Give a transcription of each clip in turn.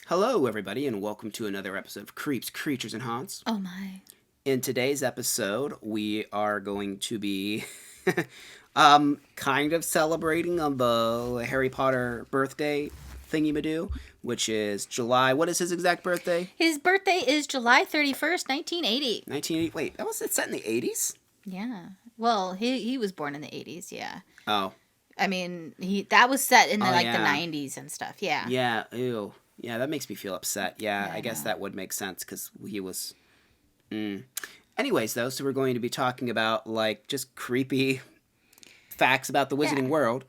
Hello, everybody, and welcome to another episode of Creeps, Creatures, and Haunts. Oh my. In today's episode, we are going to be kind of celebrating on the Harry Potter birthday thingy-madoo, which is July. What is his exact birthday? His birthday is July 31st, 1980. 1980. Wait, that was it set in the 80s? Yeah. Well, he was born in the 80s, yeah. Oh. I mean, that was set in the yeah. the 90s and stuff, yeah. Yeah, ew. Yeah, that makes me feel upset. Yeah, I guess know. that would make sense because he was... Anyways, though, so we're going to be talking about, like, just creepy facts about the Wizarding World.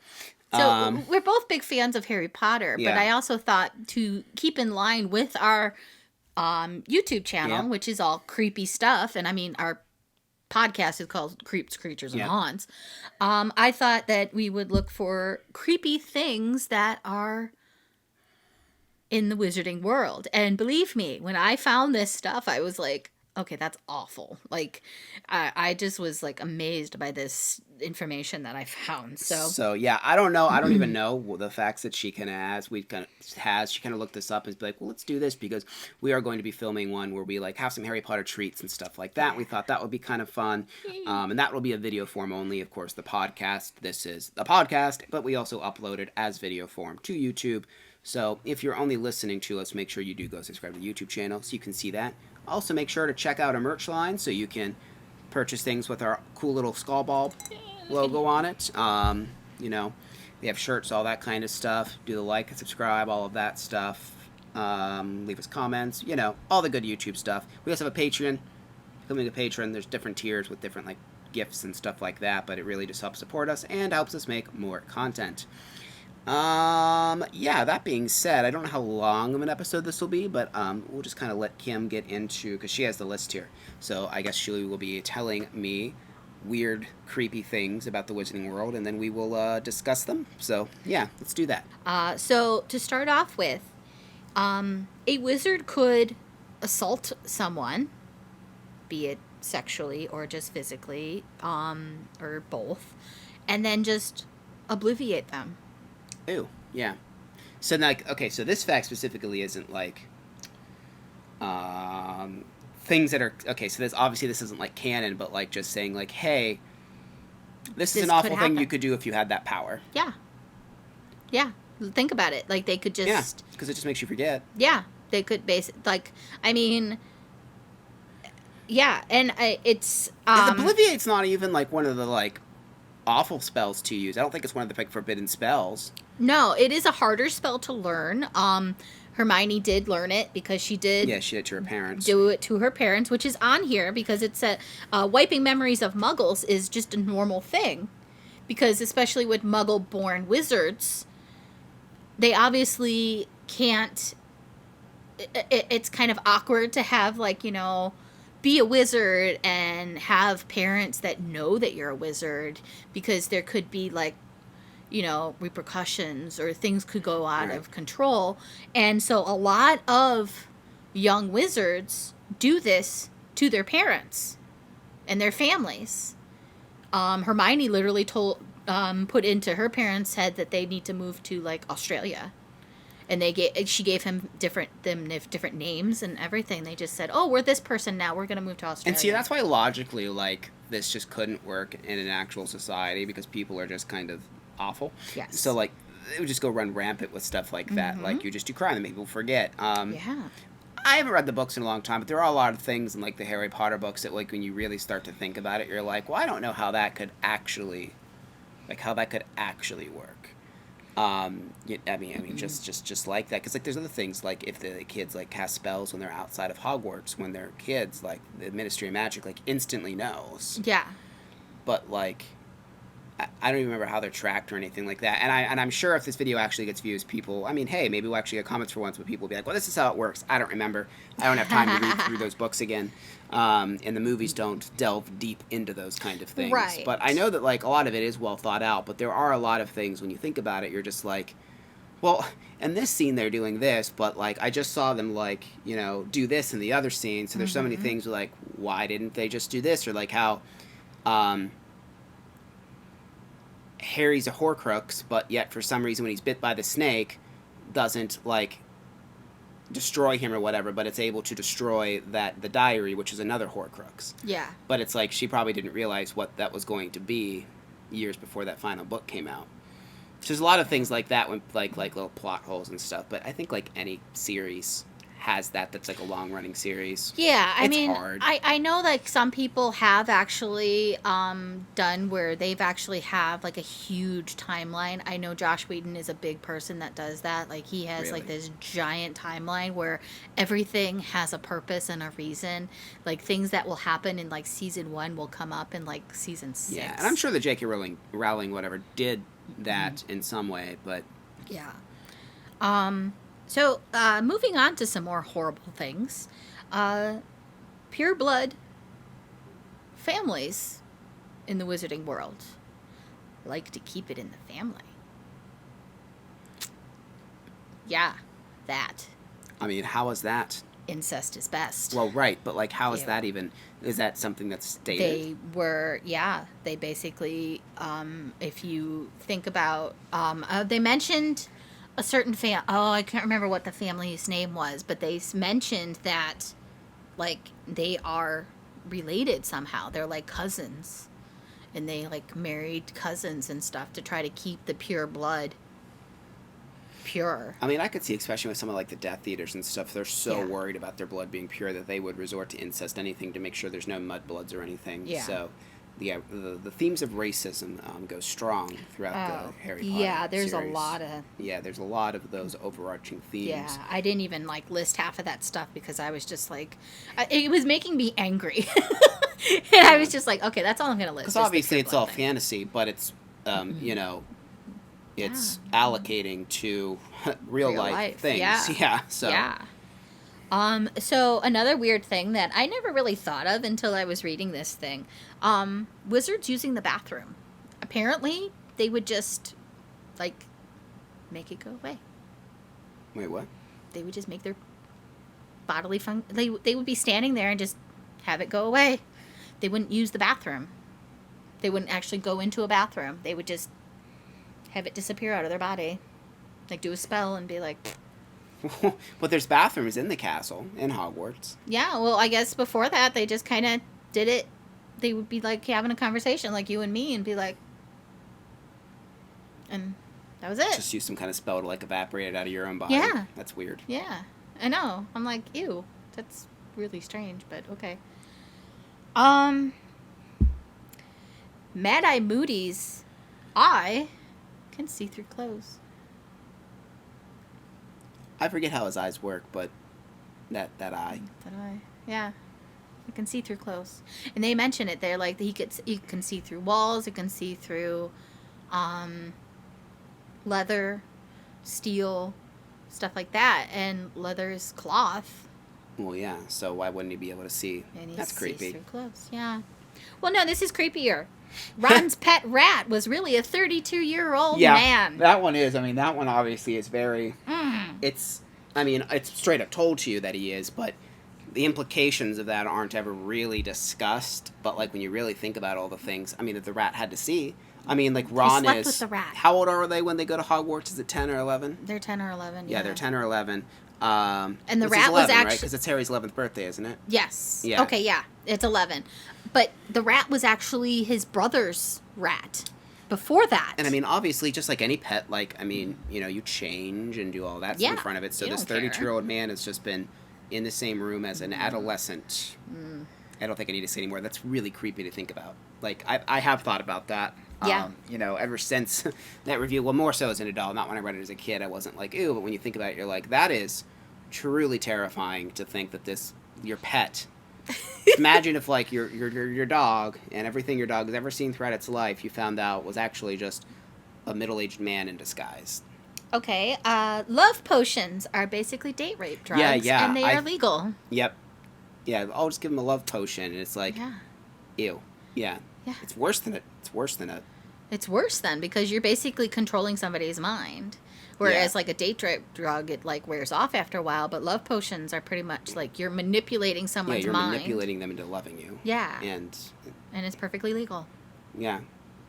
So we're both big fans of Harry Potter, but I also thought to keep in line with our YouTube channel, which is all creepy stuff, and I mean, our podcast is called Creeps, Creatures, and Haunts. I thought that we would look for creepy things that are in the Wizarding World. And believe me, when I found this stuff, I was like, okay, that's awful. Like, I just was like amazed by this information that I found. So yeah, I don't know. I don't even know the facts that she kind of has. She kind of looked this up and be like, well, let's do this because we are going to be filming one where we like have some Harry Potter treats and stuff like that. We thought that would be kind of fun. And that will be a video form only. Of course, the podcast, this is the podcast, but we also upload it as video form to YouTube. So if you're only listening to us, make sure you do go subscribe to the YouTube channel so you can see that. Also, make sure to check out our merch line so you can purchase things with our cool little skull bulb logo on it. You know, we have shirts, all that kind of stuff. Do the like and subscribe, all of that stuff. Leave us comments, you know, all the good YouTube stuff. We also have a Patreon. Becoming a patron, there's different tiers with different like gifts and stuff like that, but it really just helps support us and helps us make more content. Yeah, that being said, I don't know how long of an episode this will be, but, we'll just kind of let Kim get into, because she has the list here, so I guess she will be telling me weird, creepy things about the Wizarding World, and then we will, discuss them, so, yeah, let's do that. So, to start off with, a wizard could assault someone, be it sexually or just physically, or both, and then just obliviate them. Ew, yeah. So, like, okay, so this fact specifically isn't, like, things that are, okay, so this isn't, like, canon, but, like, just saying, like, hey, this is an awful thing you could do if you had that power. Yeah. Yeah. Think about it. Like, they could just... Yeah, because it just makes you forget. Yeah. They could like, I mean... Yeah, and it's... Obliviate's not even, like, one of the, like, awful spells to use. I don't think it's one of the, like, forbidden spells. No, it is a harder spell to learn. Hermione did learn it because she did... Yeah, she did to her parents. Do it to her parents, which is on here because it's wiping memories of muggles is just a normal thing. Because especially with muggle-born wizards, they obviously can't... It's kind of awkward to have, like, you know... be a wizard and have parents that know that you're a wizard because there could be like, you know, repercussions or things could go out of control. And so a lot of young wizards do this to their parents and their families. Hermione literally put into her parents' head that they need to move to like Australia. And she gave him different names and everything. They just said, "Oh, we're this person now. We're gonna move to Australia." And see, that's why logically, like, this just couldn't work in an actual society because people are just kind of awful. Yes. So like, it would just go run rampant with stuff like that. Like, you just do crime and make people forget. Yeah. I haven't read the books in a long time, but there are a lot of things in like the Harry Potter books that, like, when you really start to think about it, you're like, well, I don't know how that could actually, work. I mean, just like that, because like there's other things like if the kids like cast spells when they're outside of Hogwarts when they're kids, like the Ministry of Magic like instantly knows. Yeah. But like, I don't even remember how they're tracked or anything like that. And I'm sure if this video actually gets views, people, I mean, hey, maybe we'll actually get comments for once, but people will be like, well, this is how it works. I don't remember. I don't have time to read through those books again. And the movies don't delve deep into those kind of things. Right. But I know that, like, a lot of it is well thought out, but there are a lot of things, when you think about it, you're just like, well, in this scene they're doing this, but, like, I just saw them, like, you know, do this in the other scene, so there's so many things like, why didn't they just do this? Or, like, how, Harry's a Horcrux, but yet for some reason when he's bit by the snake, doesn't, like, destroy him or whatever, but it's able to destroy the diary, which is another Horcrux. Yeah. But it's like she probably didn't realize what that was going to be years before that final book came out. There's a lot of things like that, when like little plot holes and stuff. But I think like any series has that's like a long running series. Yeah, I mean, hard. I know like some people have actually done where they've actually have like a huge timeline. I know Josh Whedon is a big person that does that. Like he has like this giant timeline where everything has a purpose and a reason. Like things that will happen in like season 1 will come up in like season 6. Yeah, and I'm sure that J.K. Rowling whatever did that in some way, but yeah. So, moving on to some more horrible things. Pure blood families in the wizarding world like to keep it in the family. Yeah, that. I mean, how is that? Incest is best. Well, right, but like, how is that even? Is that something that's stated? They basically, if you think about, they mentioned a certain I can't remember what the family's name was, but they mentioned that, like, they are related somehow. They're like cousins, and they like married cousins and stuff to try to keep the pure blood pure. I mean, I could see, especially with some of like the Death Eaters and stuff, they're so worried about their blood being pure that they would resort to incest, anything to make sure there's no mudbloods or anything. Yeah. So, the themes of racism go strong throughout the Harry Potter Yeah, there's series. a lot of... Yeah, there's a lot of those overarching themes. Yeah, I didn't even like list half of that stuff because I was just like... it was making me angry. And I was just like, okay, that's all I'm going to list. Because obviously it's all fantasy, but it's, you know... It's allocating to real life things. Yeah. So. Yeah. So another weird thing that I never really thought of until I was reading this thing. Wizards using the bathroom. Apparently, they would just, like, make it go away. Wait, what? They would just make their bodily they would be standing there and just have it go away. They wouldn't use the bathroom. They wouldn't actually go into a bathroom. They would just have it disappear out of their body. Like, do a spell and be like... But there's bathrooms in the castle, in Hogwarts. Yeah, well, I guess before that, they just kind of did it. They would be, like, having a conversation, like you and me, and be like... And that was it. Just use some kind of spell to, like, evaporate it out of your own body. Yeah. That's weird. Yeah, I know. I'm like, ew. That's really strange, but okay. Mad-Eye Moody's eye can see through clothes. I forget how his eyes work, but that eye. That eye, yeah. It can see through clothes. And they mention it. They're like, he can see through walls. It can see through leather, steel, stuff like that. And leather's cloth. Well, yeah. So why wouldn't he be able to see? And he That's creepy. sees through clothes, yeah. Well, no, this is creepier. Ron's pet rat was really a 32-year-old man. That one is. I mean, that one obviously is very... It's straight up told to you that he is, but the implications of that aren't ever really discussed. But, like, when you really think about all the things, I mean, that the rat had to see. I mean, like, Ron he slept with the rat. How old are they when they go to Hogwarts? Is it 10 or 11? They're 10 or 11, yeah. Yeah, they're 10 or 11. And the rat 11, was actually... right? Because it's Harry's 11th birthday, isn't it? Yes. Yeah. Okay, yeah. It's 11. But the rat was actually his brother's rat before that. And I mean, obviously, just like any pet, like, I mean, you know, you change and do all that stuff in front of it. So this 32-year-old man has just been in the same room as an adolescent. I don't think I need to say anymore. That's really creepy to think about. Like, I have thought about that. Yeah. You know, ever since that review. Well, more so as an adult. Not when I read it as a kid. I wasn't like, ew. But when you think about it, you're like, that is truly terrifying to think that your pet... Imagine if, like, your dog and everything your dog has ever seen throughout its life, you found out was actually just a middle-aged man in disguise. Okay, love potions are basically date rape drugs, and they are legal. Yep. Yeah, I'll just give him a love potion, and it's like, ew. Yeah. It's worse than it. It's worse than because you're basically controlling somebody's mind. Whereas, like, a date rape drug, it, like, wears off after a while. But love potions are pretty much, like, you're manipulating someone's mind. Yeah, you're manipulating them into loving you. Yeah. And it's perfectly legal. Yeah.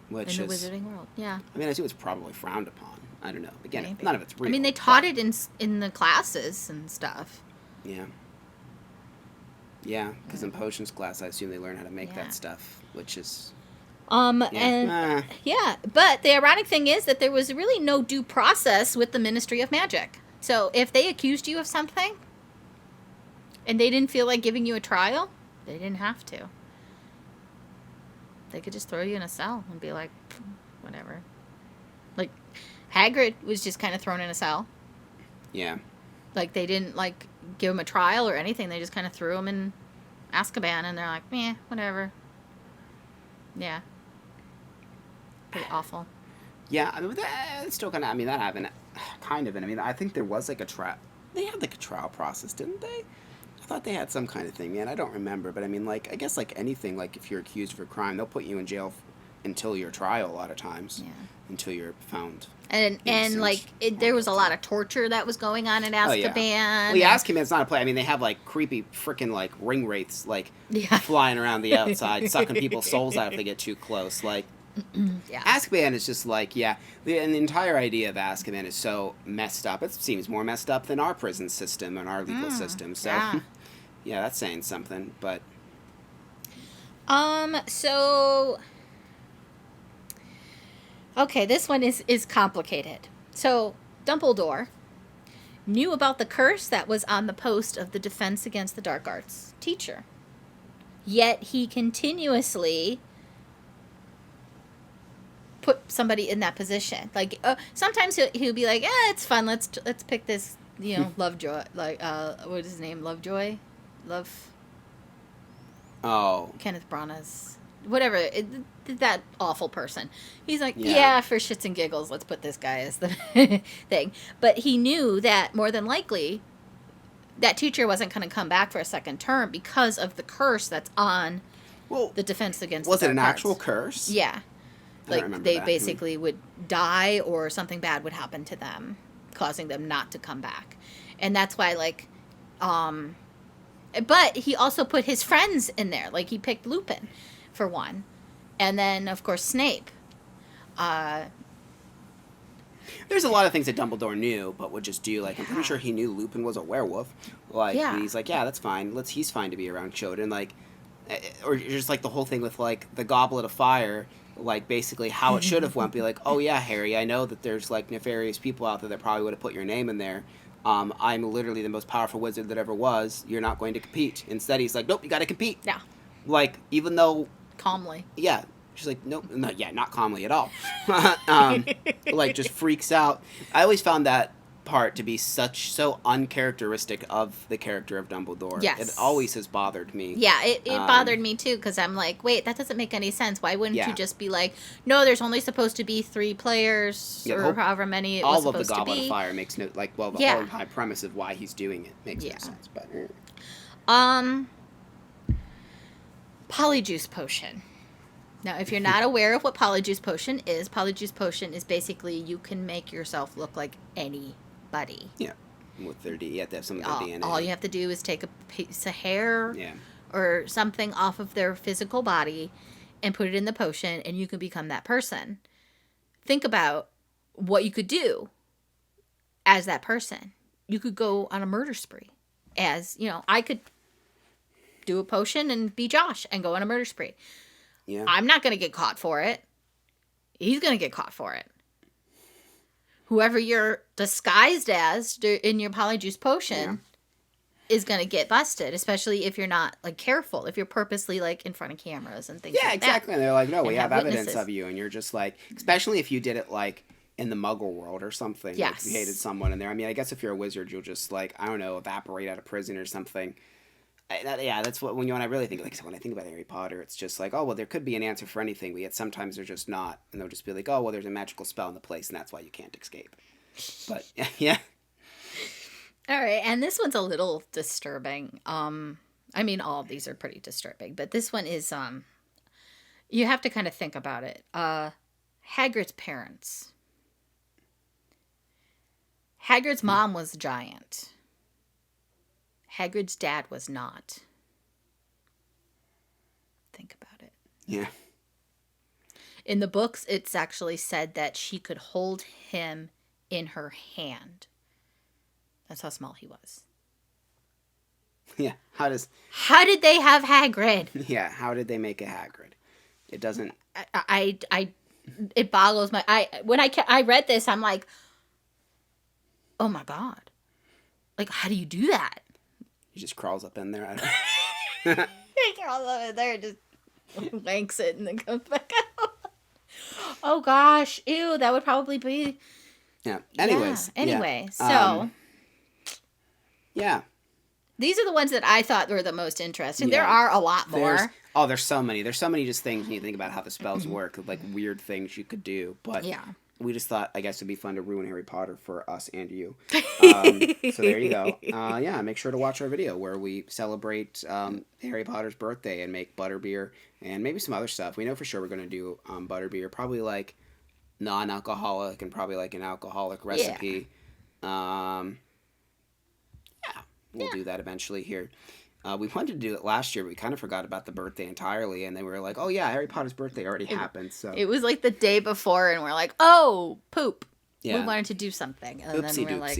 In the wizarding world, yeah. I mean, I assume it's probably frowned upon. I don't know. Again, Maybe. none of it's real. I mean, they taught it in the classes and stuff. Yeah. Yeah, because in potions class, I assume they learn how to make that stuff, which is... And but the ironic thing is that there was really no due process with the Ministry of Magic. So if they accused you of something and they didn't feel like giving you a trial, they didn't have to. They could just throw you in a cell and be like, whatever. Like, Hagrid was just kind of thrown in a cell. Yeah. Like, they didn't, like, give him a trial or anything. They just kind of threw him in Azkaban, and they're like, whatever. Yeah. Pretty awful. Yeah, I mean, that's still kind of, I mean, that happened, kind of, and I mean, I think there was, like, they had, like, a trial process, didn't they? I thought they had some kind of thing, man, I don't remember, but I mean, like, I guess, like, anything, like, if you're accused of a crime, they'll put you in jail until your trial, a lot of times. Yeah. Until you're found. And like, there was a lot of torture that was going on in Azkaban. Oh, yeah. Well, Azkaban's not a play. I mean, they have, like, creepy freaking, like, ring wraiths, like, flying around the outside, sucking people's souls out if they get too close. Like, Azkaban is just, like, and the entire idea of Azkaban is so messed up. It seems more messed up than our prison system and our legal system. So, yeah, that's saying something, but... So... Okay, this one is complicated. So, Dumbledore knew about the curse that was on the post of the Defense Against the Dark Arts teacher. Yet he continuously put somebody in that position. Like, sometimes he'll be like, it's fun, let's pick this, Lovejoy, like, what is his name, Lovejoy? Kenneth Branagh's... Whatever, that awful person. He's like, for shits and giggles, let's put this guy as the thing. But he knew that more than likely, that teacher wasn't going to come back for a second term because of the curse that's on the Defense Against the Dark Arts. Was it an actual curse? Yeah. Like, they basically would die or something bad would happen to them, causing them not to come back. And that's why, like, but he also put his friends in there. Like, he picked Lupin. For one. And then, of course, Snape. There's a lot of things that Dumbledore knew, but would just do. Like, I'm pretty sure he knew Lupin was a werewolf. Like, he's like, that's fine. He's fine to be around children. Like, or just, like, the whole thing with, like, the Goblet of Fire, like, basically how it should have went. Be like, oh, yeah, Harry, I know that there's, like, nefarious people out there that probably would have put your name in there. I'm literally the most powerful wizard that ever was. You're not going to compete. Instead, he's like, nope, you got to compete. Yeah. Like, even though... Calmly. Yeah. She's like, nope. No, not calmly at all. Like, just freaks out. I always found that part to be so uncharacteristic of the character of Dumbledore. Yes. It always has bothered me. Yeah, it bothered me too, because I'm like, wait, that doesn't make any sense. Why wouldn't you just be like, no, there's only supposed to be 3 players, or however many it was supposed to be. All of the Goblet of Fire makes no, like, well, the whole high premise of why he's doing it makes no sense. But Polyjuice potion. Now, if you're not aware of what Polyjuice potion is basically you can make yourself look like anybody. Yeah. With their you have to have some of their DNA. All you have to do is take a piece of hair or something off of their physical body and put it in the potion, and you can become that person. Think about what you could do as that person. You could go on a murder spree. I could do a potion and be Josh and go on a murder spree. Yeah. I'm not going to get caught for it. He's going to get caught for it. Whoever you're disguised as in your Polyjuice potion is going to get busted, especially if you're not, like, careful, if you're purposely, like, in front of cameras and things like that. Yeah, exactly. And they're like, no, we have evidence of you. And you're just like, especially if you did it, like, in the Muggle world or something. Yes. Like, you hated someone in there. I mean, I guess if you're a wizard, you'll just, like, I don't know, evaporate out of prison or something. That's what when I really think, like, so when I think about Harry Potter, it's just like, oh, well, there could be an answer for anything, but yet sometimes there's just not, and they'll just be like, oh, well, there's a magical spell in the place, and that's why you can't escape. But yeah. All right, and this one's a little disturbing. I mean, all of these are pretty disturbing, but this one is you have to kind of think about it. Hagrid's parents. Hagrid's mom was a giant. Hagrid's dad was not. Think about it. Yeah. In the books, it's actually said that she could hold him in her hand. That's how small he was. Yeah. How did they have Hagrid? Yeah. How did they make a Hagrid? It doesn't. It boggles my. When I read this, I'm like, oh my God, like how do you do that? He just crawls up in there. He crawls up in there and just wanks it and then comes back out. Oh gosh, ew, that would probably be. Yeah. Anyways. Yeah. Anyway, yeah. so. Yeah. These are the ones that I thought were the most interesting. Yeah. There are a lot more. There's so many. There's so many just things when you think about how the spells work, like weird things you could do. But yeah. We just thought, I guess it'd be fun to ruin Harry Potter for us and you. So there you go. Yeah, make sure to watch our video where we celebrate Harry Potter's birthday and make butterbeer and maybe some other stuff. We know for sure we're going to do butterbeer, probably like non-alcoholic and probably like an alcoholic recipe. Yeah. We'll do that eventually here. We wanted to do it last year, but we kind of forgot about the birthday entirely, and then we were like, oh yeah, Harry Potter's birthday already happened, so... It was like the day before, and we're like, oh, poop. Yeah. We wanted to do something, and then we're like,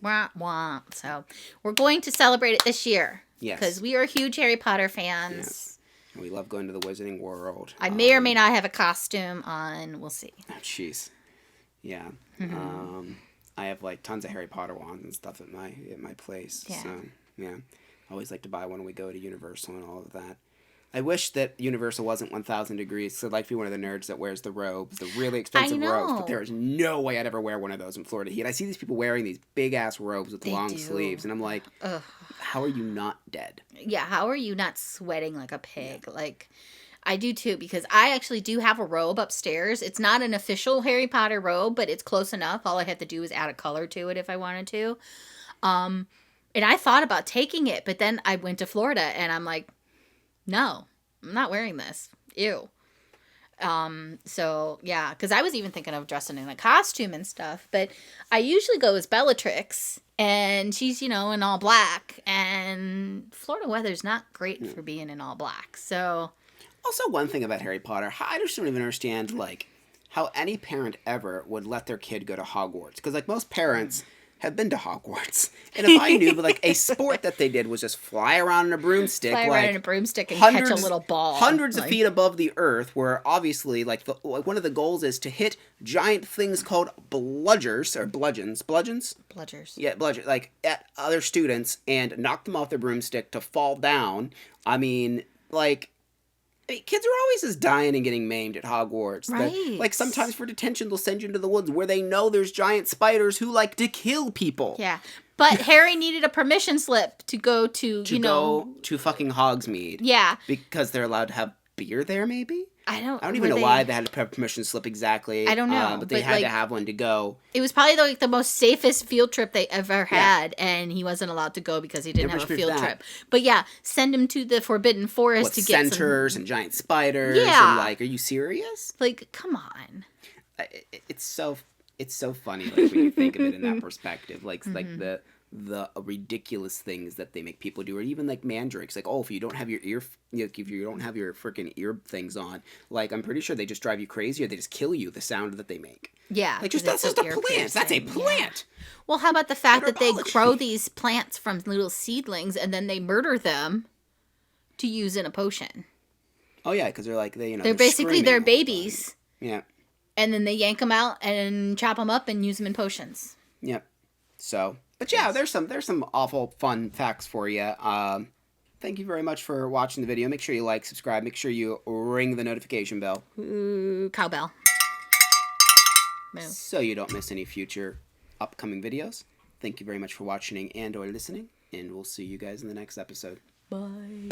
wah, wah. So, we're going to celebrate it this year. Yes. Because we are huge Harry Potter fans. Yes. And we love going to the Wizarding World. I may or may not have a costume on, we'll see. Oh, jeez. Yeah. Mm-hmm. I have, like, tons of Harry Potter wands and stuff at my place, so, yeah. I always like to buy one when we go to Universal and all of that. I wish that Universal wasn't 1,000 degrees, so I'd like to be one of the nerds that wears the robes, the really expensive robes, but there is no way I'd ever wear one of those in Florida heat. I see these people wearing these big-ass robes with long sleeves, and I'm like, ugh. How are you not dead? Yeah, how are you not sweating like a pig? Yeah. Like, I do too, because I actually do have a robe upstairs. It's not an official Harry Potter robe, but it's close enough. All I had to do is add a color to it if I wanted to. And I thought about taking it, but then I went to Florida, and I'm like, no, I'm not wearing this. Ew. So, yeah, because I was even thinking of dressing in a costume and stuff, but I usually go as Bellatrix, and she's, in all black, and Florida weather's not great for being in all black, so... Also, one thing about Harry Potter, I just don't even understand, like, how any parent ever would let their kid go to Hogwarts, because, like, most parents... have been to Hogwarts. And if I knew, but like a sport that they did was just fly around in a broomstick. And catch a little ball. Hundreds of feet above the earth, where obviously like one of the goals is to hit giant things called bludgers, or bludgeons. Bludgeons? Bludgers. Yeah, bludgeons. Like at other students and knock them off their broomstick to fall down. I mean, kids are always just dying and getting maimed at Hogwarts. Right. Like, sometimes for detention, they'll send you into the woods where they know there's giant spiders who like to kill people. Yeah. But Harry needed a permission slip to go to go to fucking Hogsmeade. Yeah. Because they're allowed to have beer there, maybe? I don't even know why they had to have a permission slip exactly. I don't know. But they had to have one to go. It was probably the most safest field trip they ever had, and he wasn't allowed to go because he didn't have a field trip. But yeah, send him to the Forbidden Forest to get centaurs and giant spiders. Yeah. And are you serious? Like, come on. It's so funny when you think of it in that perspective. Like the ridiculous things that they make people do, or even like mandrakes. Like, if you don't have your if you don't have your freaking ear things on, like I'm pretty sure they just drive you crazy, or they just kill you. The sound that they make. Yeah, like that's just a plant. That's a plant. Yeah. Well, how about the fact that they grow these plants from little seedlings and then they murder them to use in a potion? Oh yeah, because they're basically their babies. Yeah. And then they yank them out and chop them up and use them in potions. Yep. So. But yeah, there's some awful fun facts for you. Thank you very much for watching the video. Make sure you like, subscribe. Make sure you ring the notification bell. Ooh, cowbell. So you don't miss any future upcoming videos. Thank you very much for watching and or listening. And we'll see you guys in the next episode. Bye.